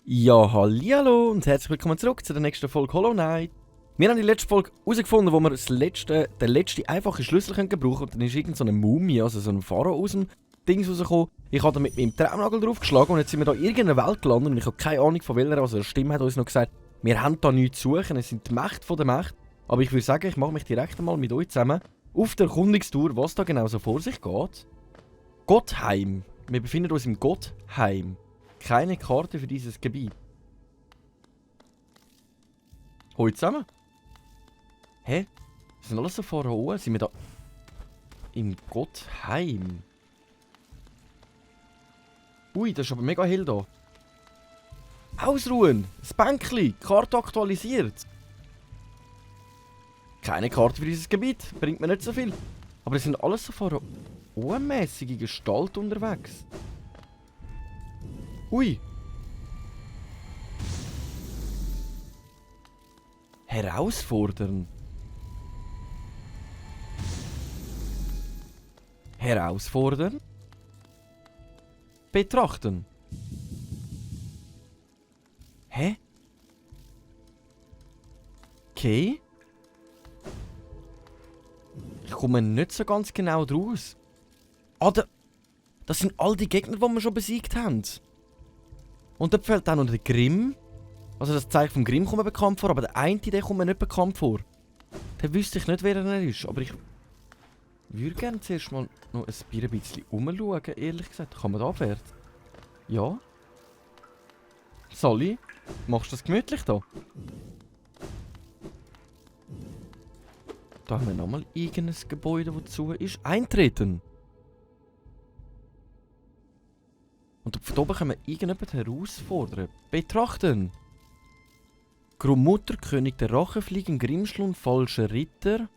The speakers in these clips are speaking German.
Ja, hallihallo und herzlich willkommen zurück zu der nächsten Folge Hollow Knight. Wir haben in der letzten Folge herausgefunden, wo wir den letzten einfachen Schlüssel gebrauchen können. Und dann ist irgend so eine Mumie, also so ein Pharao aus dem Ding rausgekommen. Ich habe da mit meinem Traumnagel draufgeschlagen und jetzt sind wir da in irgendeiner Welt gelandet und ich habe keine Ahnung von welcher. Also die Stimme hat uns noch gesagt, wir haben da nichts zu suchen, es sind die Mächte von der Macht. Aber ich würde sagen, ich mache mich direkt einmal mit euch zusammen auf der Erkundungstour, was da genau so vor sich geht. Gottheim. Wir befinden uns im Gottheim. Keine Karte für dieses Gebiet. Hoi zusammen. Hä? Das sind alles so Pharaonen? Sind wir da im Gottheim? Ui, das ist aber mega hell da. Ausruhen! Das Bänkli! Karte aktualisiert! Keine Karte für dieses Gebiet. Bringt mir nicht so viel. Aber es sind alles so pharaonenmäßige Gestalten unterwegs. Ui! Herausfordern. Herausfordern. Betrachten. Hä? Okay. Ich komme nicht so ganz genau draus. Ah, das sind all die Gegner, die wir schon besiegt haben. Und dort fällt auch noch der Grimm. Also das Zeichen vom Grimm kommt mir bekannt vor, aber der eine, der kommt mir nicht bekannt vor. Den wüsste ich nicht, wer er ist, aber ich würde gerne zuerst mal noch ein bisschen umschauen, ehrlich gesagt. Kann man da abwärts? Ja. Sally, machst du das gemütlich da? Da haben wir nochmal irgendein Gebäude, das zu ist. Eintreten! Und von oben können wir irgendjemanden herausfordern. Betrachten! Grummutter, König der Rachenfliegen, Grimschlund, falscher Ritter.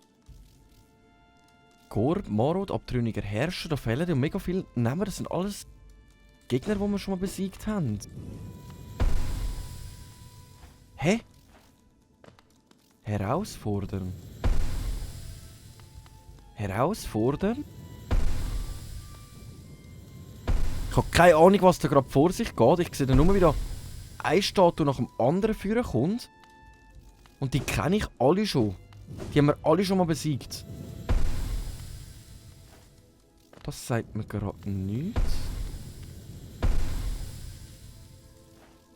Gorb, Marod, abtrünniger Herrscher, da fehlen ja mega viele Namen. Das sind alles Gegner, die wir schon mal besiegt haben. Hä? Herausfordern. Herausfordern? Ich habe keine Ahnung, was da gerade vor sich geht. Ich sehe dann nur wieder eine Statue nach dem anderen führen kommt. Und die kenne ich alle schon. Die haben wir alle schon mal besiegt. Das sagt mir gerade nichts.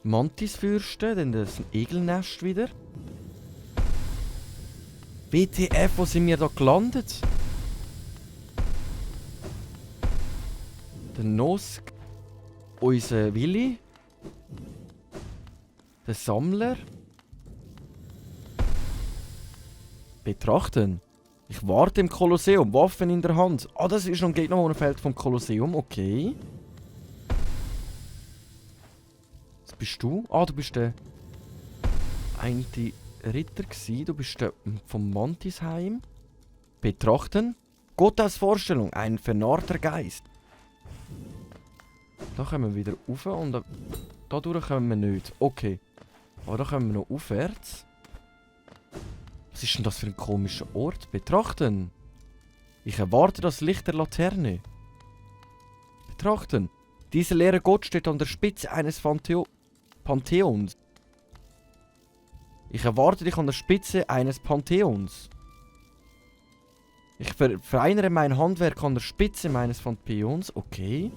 Mantisfürsten, dann das Egelnest wieder. WTF, wo sind wir da gelandet? Der Nosk, unser Willi, der Sammler. Betrachten. Ich warte im Kolosseum, Waffen in der Hand. Ah, das ist noch ein Gegner, der fällt vom Kolosseum, okay. Was bist du? Ah, du bist der eine Ritter gsi. Du bist der vom Mantisheim. Betrachten. Gott aus Vorstellung, ein vernarrter Geist. Da kommen wir wieder rauf und da durch kommen wir nicht. Okay. Aber da kommen wir noch aufwärts. Was ist denn das für ein komischer Ort? Betrachten. Ich erwarte das Licht der Laterne. Betrachten. Dieser leere Gott steht an der Spitze eines Pantheons. Ich erwarte dich an der Spitze eines Pantheons. Ich verfeinere mein Handwerk an der Spitze meines Pantheons. Okay.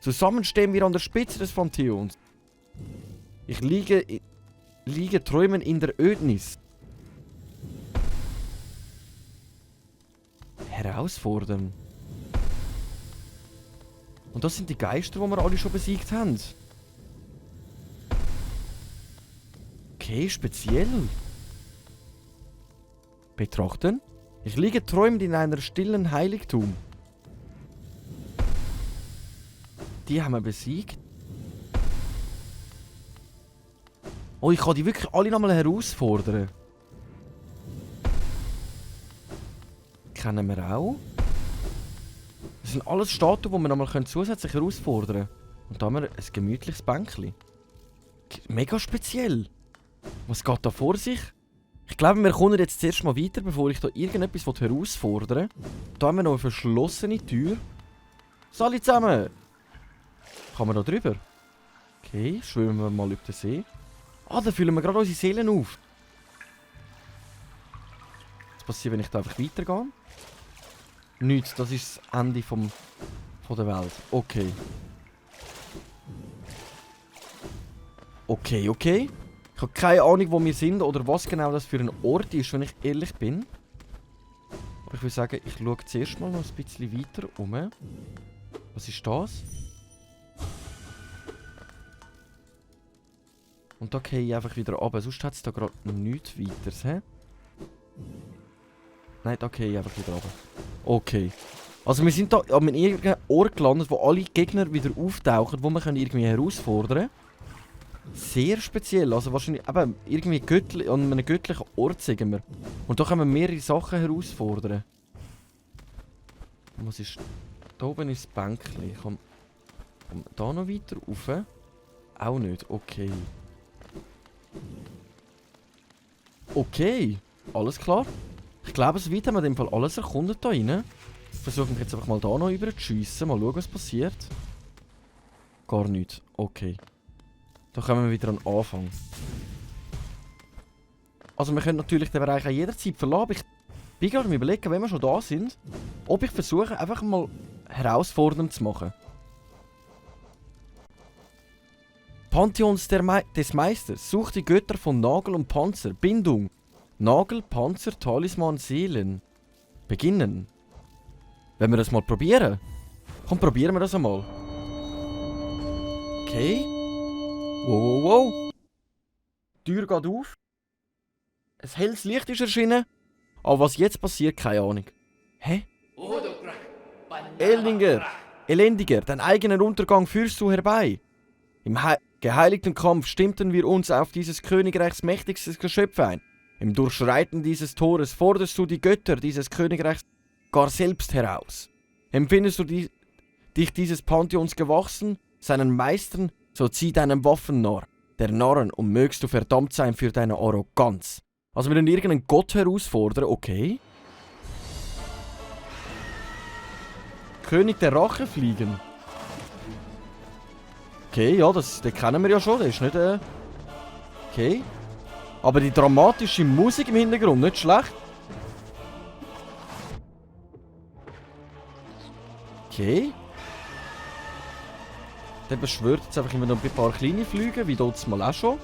Zusammen stehen wir an der Spitze des Pantheons. Ich liege träumen in der Ödnis. Herausfordern. Und das sind die Geister, die wir alle schon besiegt haben. Okay, speziell. Betrachten. Ich liege träumend in einer stillen Heiligtum. Die haben wir besiegt. Oh, ich kann die wirklich alle nochmal herausfordern. Kennen wir auch. Das sind alles Statuen, die wir nochmal zusätzlich herausfordern können. Und da haben wir ein gemütliches Bänkchen. Mega speziell. Was geht da vor sich? Ich glaube, wir kommen jetzt zuerst mal weiter, bevor ich da irgendetwas herausfordern will. Da haben wir noch eine verschlossene Tür. Salut zusammen! Kann man da drüber? Okay, schwimmen wir mal über den See. Ah, da füllen wir gerade unsere Seelen auf. Was passiert, wenn ich da einfach weitergehe? Nichts, das ist das Ende von der Welt. Okay. Okay. Ich habe keine Ahnung, wo wir sind oder was genau das für ein Ort ist, wenn ich ehrlich bin. Aber ich würde sagen, ich schaue zuerst mal noch ein bisschen weiter um. Was ist das? Und da gehe ich einfach wieder runter. Sonst hat es da gerade nichts weiteres, hä? Nein, da gehe ich einfach wieder runter. Okay. Also wir sind da an einem irgendeinem Ort gelandet, wo alle Gegner wieder auftauchen, wo wir irgendwie herausfordern können. Sehr speziell, also wahrscheinlich eben irgendwie an einem göttlichen Ort, sagen wir. Und da können wir mehrere Sachen herausfordern. Was ist... Da oben ist das Bänkchen. Kann man da noch weiter rauf? Auch nicht, okay. Okay, alles klar. Ich glaube, so weit haben wir in dem Fall alles erkundet da rein. Versuchen wir jetzt einfach mal da noch rüber zu schiessen. Mal schauen, was passiert. Gar nichts, okay. Da kommen wir wieder an den Anfang. Also wir können natürlich den Bereich auch jederzeit verlassen, aber ich bin gerade am Überlegen, wenn wir schon da sind, ob ich versuche, einfach mal herausfordernd zu machen. Pantheons des Meisters. Sucht die Götter von Nagel und Panzer. Bindung. Nagel, Panzer, Talisman, Seelen. Beginnen. Wenn wir das mal probieren. Komm, probieren wir das einmal. Okay. Wow. Die Tür geht auf. Ein helles Licht ist erschienen. Aber was jetzt passiert, keine Ahnung. Hä? Elendiger, deinen eigenen Untergang führst du herbei. Im geheiligten Kampf stimmten wir uns auf dieses Königreichs mächtigstes Geschöpf ein. Im Durchschreiten dieses Tores forderst du die Götter dieses Königreichs gar selbst heraus. Empfindest du dich dieses Pantheons gewachsen, seinen Meistern, so zieh deinen Waffen Narr, der Narren, und mögst du verdammt sein für deine Arroganz. Also wir müssen irgendeinen Gott herausfordern, okay. König der Rache fliegen. Okay, ja, den kennen wir ja schon, der ist nicht, okay. Aber die dramatische Musik im Hintergrund, nicht schlecht. Okay. Der beschwört jetzt einfach immer noch ein paar kleine Flüge, wie dort mal auch schon.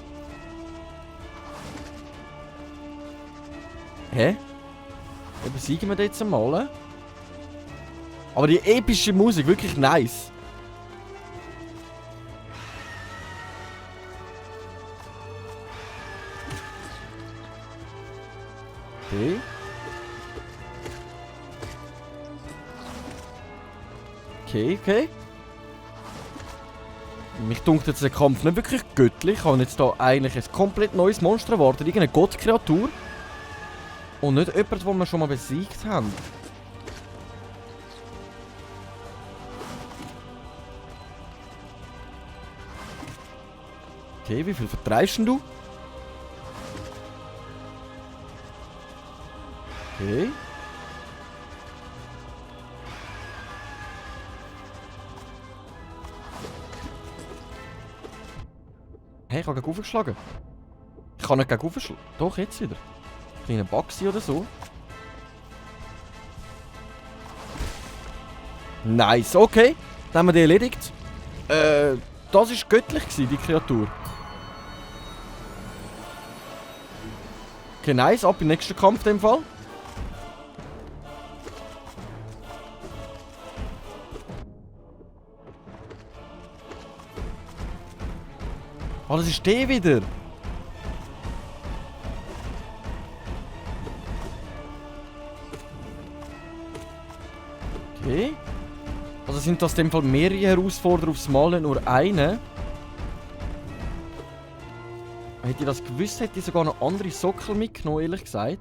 Hä? Dann besiegen wir den jetzt einmal. Aber die epische Musik, wirklich nice. Okay. Okay. Mich dunkt jetzt der Kampf nicht wirklich göttlich. Ich habe jetzt hier eigentlich ein komplett neues Monster erwartet. Irgendeine Gottkreatur. Und nicht jemand, den wir schon mal besiegt haben. Okay, wie viel vertreibst du? Okay. Hey, ich habe gegen aufgeschlagen. Ich kann nicht gegen aufschlagen. Doch, jetzt wieder. Kleiner Baxi oder so. Nice, okay. Dann haben wir die erledigt. Das war göttlich, die Kreatur. Okay, nice. Ab im nächsten Kampf in dem Fall. Oh, das ist der wieder. Okay. Also sind das in dem Fall mehrere Herausforderungen aufs Mal, nicht nur eine. Hätte ich das gewusst, hätte ich sogar noch andere Sockel mitgenommen, ehrlich gesagt.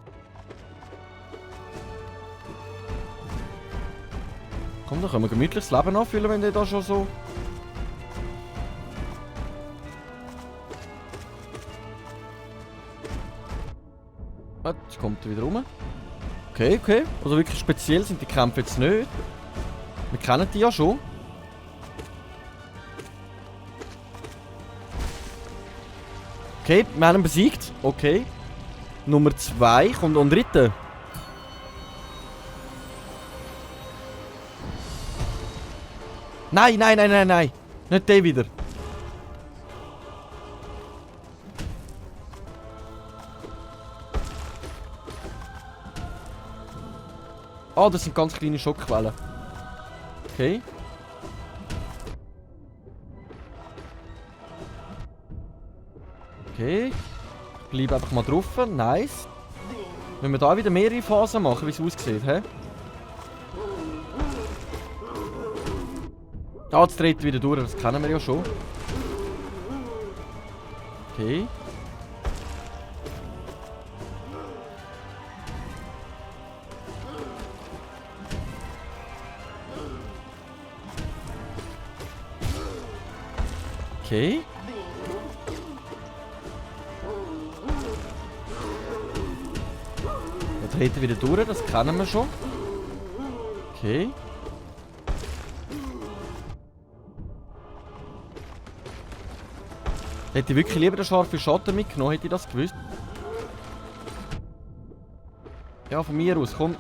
Komm, da können wir gemütlich das Leben anfüllen, wenn der da schon so... Jetzt kommt er wieder rum. Okay, okay. Also wirklich speziell sind die Kämpfe jetzt nicht. Wir kennen die ja schon. Okay, wir haben ihn besiegt. Okay. Nummer 2 kommt und dritte. Nein, nein, nein, nein, nein. Nicht der wieder. Ah, das sind ganz kleine Schockwellen. Okay. Okay. Ich bleibe einfach mal drauf. Nice. Wenn wir da wieder mehrere Phasen machen, wie es aussieht, hä? Ah, jetzt dreht wieder durch, das kennen wir ja schon. Okay. Okay. Da dreht er wieder durch, das kennen wir schon. Okay. Hätte ich wirklich lieber den scharfen Schatten mitgenommen, hätte ich das gewusst. Ja, von mir aus, komm.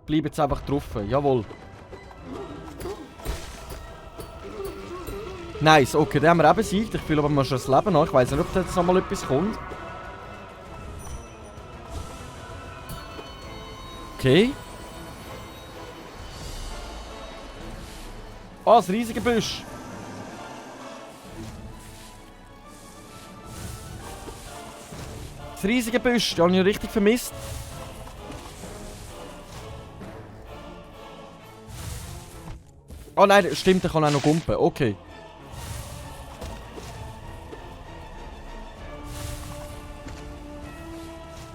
Bleib jetzt einfach drauf, jawohl. Nice, okay, den haben wir auch besiegt. Ich fühle aber mal schon das Leben an. Ich weiss nicht, ob da jetzt nochmal etwas kommt. Okay. Ah, das riesige Büsch. Das riesige Büsch, den habe ich richtig vermisst. Oh nein, stimmt, der kann auch noch gumpen. Okay.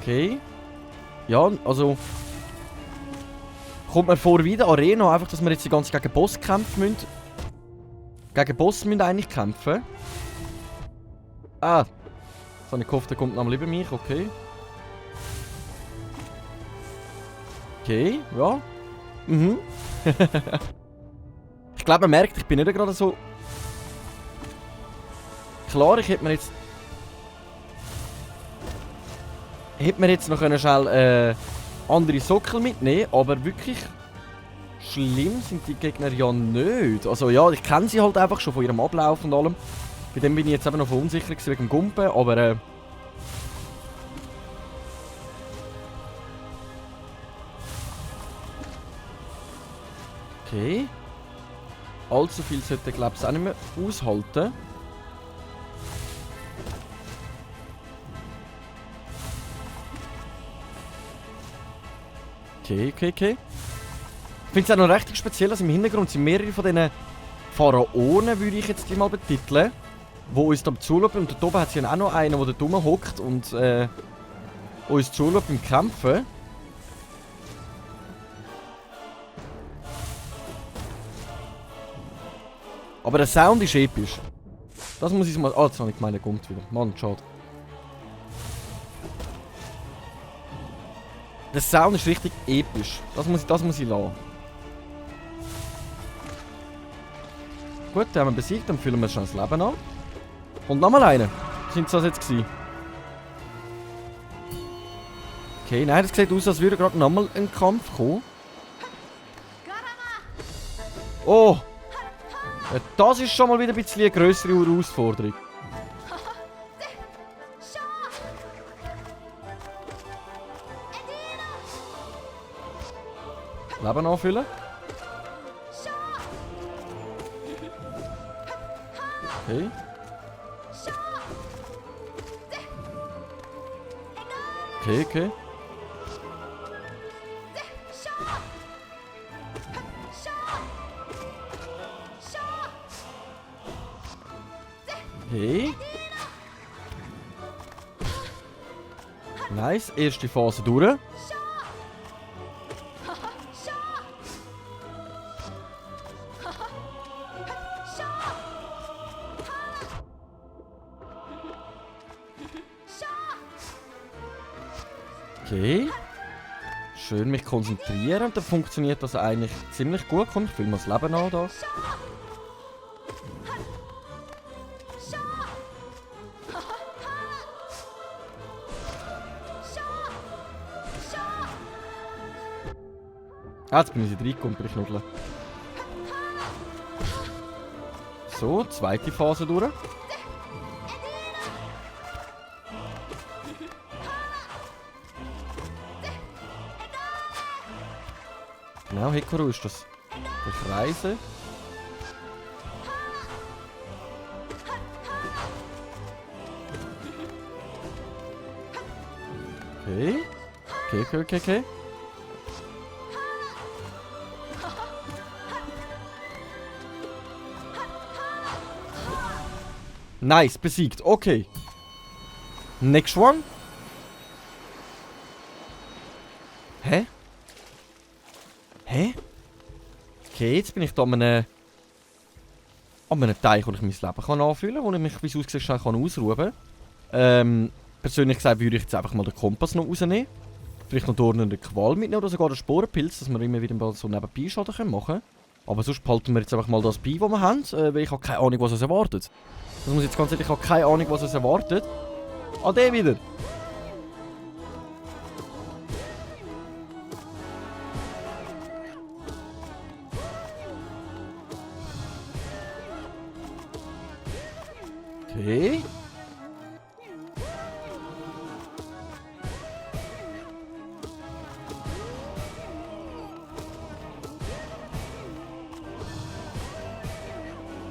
Okay. Ja, also... Kommt mir vor wie in der Arena, einfach, dass wir jetzt die ganze gegen Boss kämpfen müssen. Gegen Boss müssen wir eigentlich kämpfen. Ah. Jetzt habe ich gehofft, der kommt nochmal über mich, okay. Okay, ja. Mhm. Ich glaube, man merkt, ich bin nicht gerade so... Klar, ich hätte mir jetzt... Hätte mir jetzt noch schnell andere Sockel mitnehmen, aber wirklich schlimm sind die Gegner ja nicht. Also ja, ich kenne sie halt einfach schon von ihrem Ablauf und allem. Bei dem bin ich jetzt eben noch unsicher wegen dem Gumpen, aber okay. Allzu viel sollte ich glaube ich auch nicht mehr aushalten. Okay, okay, okay. Ich finde es auch noch recht speziell, dass im Hintergrund sind mehrere von diesen Pharaonen, würde ich jetzt die mal betiteln, die uns da zuschauen. Und dort oben hat es ja auch noch einen, der da dumm hockt und uns zuschaut beim Kämpfen. Aber der Sound ist episch. Das muss ich mal... Ah, jetzt habe ich gemeint, er kommt wieder. Mann, schade. Der Sound ist richtig episch. Das muss ich lassen. Gut, den haben wir besiegt. Dann füllen wir schon das Leben an. Und nochmal einen. Sind das jetzt gewesen? Okay, nein, das sieht aus, als würde gerade nochmal ein Kampf kommen. Oh! Ja, das ist schon mal wieder ein bisschen eine grössere Herausforderung. Leben anfüllen. Okay. Okay, okay. Okay. Nice, erste Phase durch. Okay. Schön mich konzentrieren. Dann funktioniert das eigentlich ziemlich gut. Komm, ich fülle mal das Leben an da. Ah, jetzt bin ich reingekommen, bin ich nudeln. So, zweite Phase durch. Genau, Hikaru ist das. Der Kreise. Okay. Okay. Nice, besiegt. Okay. Next one. Hä? Okay, jetzt bin ich da an einem Teich, wo ich mein Leben anfühlen kann, wo ich mich, wie es aussieht, schnell ausruhen kann. Persönlich gesagt würde ich jetzt einfach mal den Kompass noch rausnehmen. Vielleicht noch Dornen und Qual mitnehmen oder sogar den Sporenpilz, dass wir immer wieder mal so nebenbei Schaden machen können. Aber sonst behalten wir jetzt einfach mal das bei, was wir haben, weil ich habe keine Ahnung, was uns erwartet. Das muss ich jetzt ganz ehrlich, ich habe keine Ahnung, was uns erwartet. Ah, der wieder! Okay.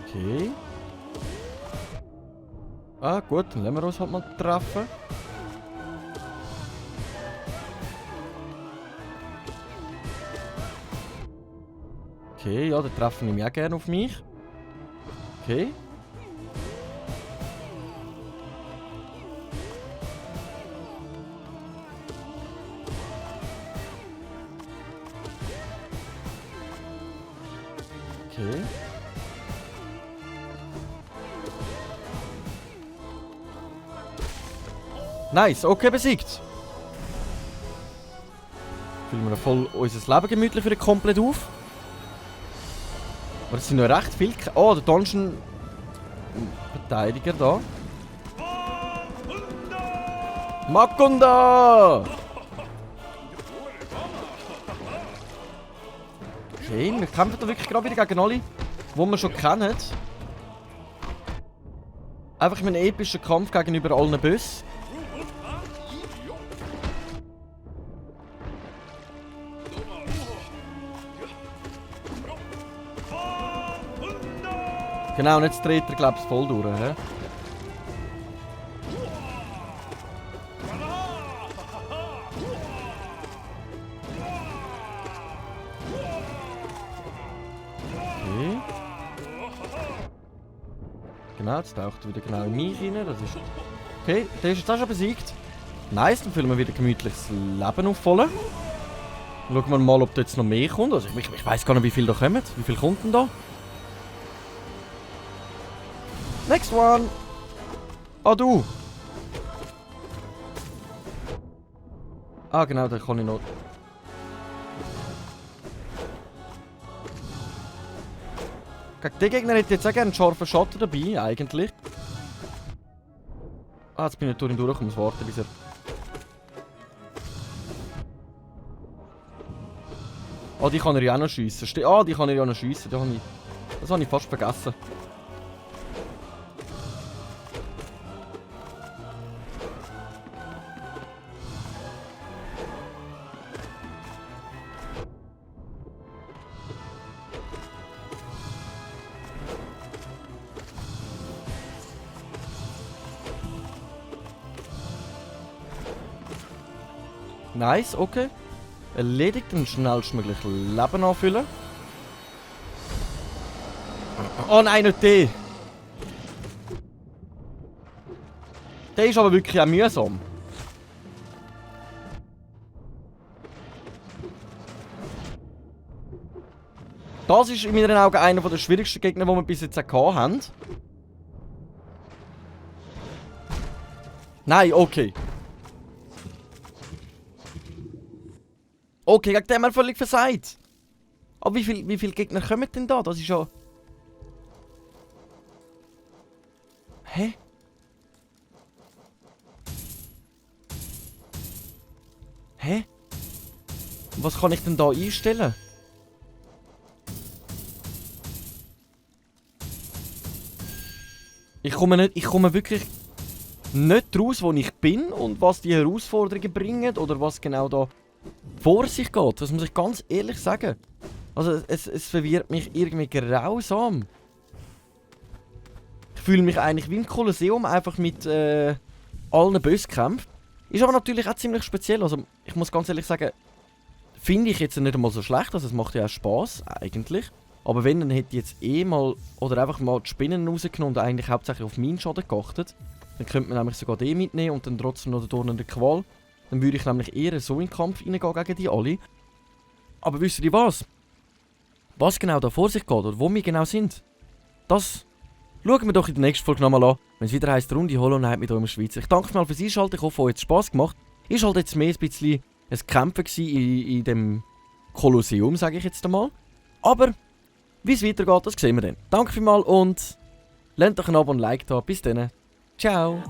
Okay. Ah, gut, dann lassen wir uns halt mal treffen. Okay, ja, dann treffen ich mich auch gerne auf mich. Okay. Okay. Nice, okay, besiegt. Füllen wir voll unser Leben gemütlich wieder komplett auf. Aber es sind noch recht viele. Oh, der Dungeon Verteidiger da. Makunda! Okay, wir kämpfen da wirklich gerade wieder gegen alle, die wir schon kennen. Einfach mit einem epischen Kampf gegenüber allen Bossen. Genau, und jetzt dreht er, glaube ich, voll durch. He? Okay. Genau, jetzt taucht er wieder genau in mich rein. Das ist... Okay, der ist jetzt auch schon besiegt. Nice, dann füllen wir wieder gemütliches Leben auffüllen. Schauen wir mal, ob da jetzt noch mehr kommt. Also ich weiss gar nicht, wie viel da kommt. Wie viel kommt denn da? Next one! Ah, du! Ah, genau, da kann ich noch... Gegen den Gegner hätte ich jetzt auch gerne einen scharfen Schatten dabei, eigentlich. Ah, jetzt bin ich durch ihn durch, ich muss warten, bis er... Ah, die kann er ja auch noch schiessen. Ah, die kann er ja auch noch schiessen. Das habe ich fast vergessen. Nice, okay. Erledigt und schnellstmöglich Leben anfüllen. Oh nein, nicht der! Der ist aber wirklich auch mühsam. Das ist in meinen Augen einer der schwierigsten Gegner, die wir bis jetzt hatten. Nein, okay. Okay, gegen den haben wir völlig versagt. Aber wie viele Gegner kommen denn da? Das ist ja... Hä? Hä? Was kann ich denn da einstellen? Ich komme wirklich nicht raus, wo ich bin und was die Herausforderungen bringen oder was genau da vor sich geht. Das muss ich ganz ehrlich sagen. Also es verwirrt mich irgendwie grausam. Ich fühle mich eigentlich wie im Kolosseum, einfach mit allen Bosskämpfen. Ist aber natürlich auch ziemlich speziell. Also ich muss ganz ehrlich sagen, finde ich jetzt nicht einmal so schlecht. Also es macht ja auch Spass eigentlich. Aber wenn, dann hätte ich jetzt mal, oder einfach mal die Spinnen rausgenommen und eigentlich hauptsächlich auf meinen Schaden geachtet. Dann könnte man nämlich sogar den mitnehmen und dann trotzdem noch den Dorn in der Qual. Dann würde ich nämlich eher so in den Kampf reingehen gegen die alle. Aber wisst ihr was? Was genau da vor sich geht oder wo wir genau sind, das schauen wir doch in der nächsten Folge nochmal an, wenn es wieder heisst Runde Hollow Knight mit eurem Schweizer. Ich danke mal fürs Einschalten, ich hoffe, euch hat es Spass gemacht. Ist halt jetzt mehr ein bisschen ein Kämpfen in dem Kolosseum, sage ich jetzt einmal. Aber wie es weitergeht, das sehen wir dann. Danke vielmals und lasst doch ein Abo und ein Like da. Bis dann. Ciao.